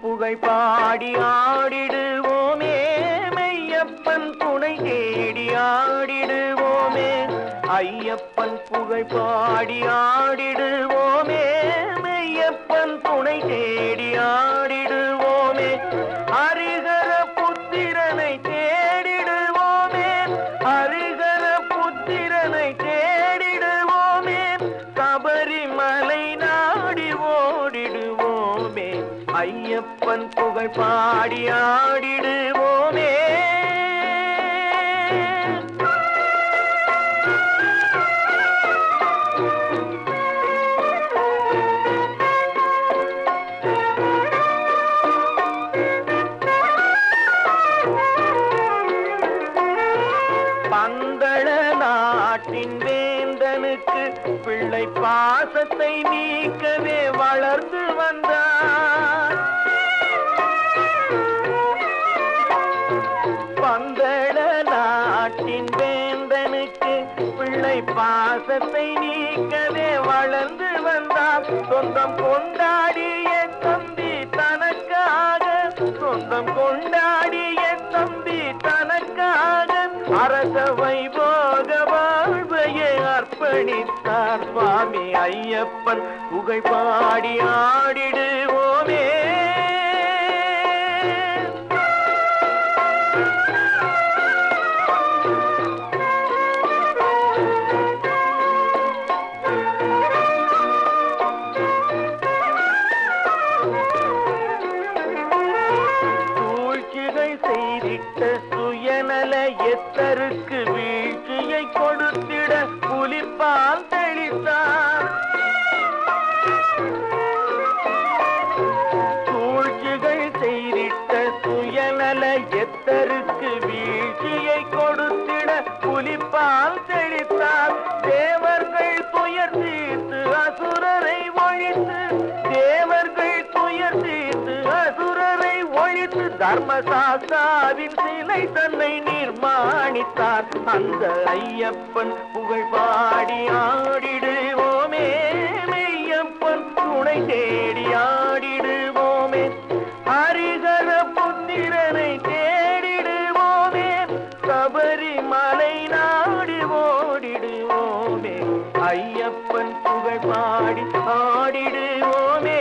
புகழ் பாடி ஆடிடுவோமே, மெய்யப்பன் துணை தேடி ஆடிடுவோமே. ஐயப்பன் புகழ் பாடி ஆடிடுவோமே, மெய்யப்பன் துணை தேடி ஆடிடுவோமே. ஹரிஹர புத்திரனை தேடிடுவோமே, ஹரிஹர புத்திரனை தேடிடுவோமே. சபரிமலை நாடி ஓடிடுவோமே, ஐயப்பன் புகழ் பாடி ஆடிடுவோமே. பந்தள நாட்டின் வேந்தனுக்கு பிள்ளை பாசத்தை நீக்கவே வளர்ந்து வந்தார். பந்தள நாட்டின் வேந்தனுக்கு பிள்ளை பாசத்தை நீக்கவே வளர்ந்து வந்தார். சொந்தம் கொண்டாடிய தம்பி தனக்காக, சொந்தம் கொண்டாடிய தம்பி தனக்காக அரச வைபோக வாழ்வையை அர்ப்பணித்தார் சுவாமி ஐயப்பன் புகழ் பாடி ஆடிடுவோமே. சூழ்ச்சிகள் செய்திட்ட சுயநல எத்தருக்கு வீழ்ச்சியை கொடுத்திட புலிப்பால் தெளித்தார். சூழ்ச்சிகள் செய்திட்ட சுயநல எத்தருக்கு வீழ்ச்சியை கொடுத்திட புலிப்பால் தெளித்தார். தேவர்கள் துயர் தீர்த்து அசுரரை ஒழித்து, தேவர்கள் துயர் தீர்த்து அசுரரை ஒழித்து தர்மசாஸ்தாவின் சிலை தன்னை நிர்மாணித்தார். அந்த ஐயப்பன் புகழ் பாடி ஆடிடுவோமே, மெய்யப்பன் துணை தேடி ஆடிடுவோமே. ஹரிஹர புத்திரனை தேடிடுவோமே, சபரிமலை நாடி ஓடிடுவோமே. ஐயப்பன் புகழ் பாடி ஆடிடுவோமே.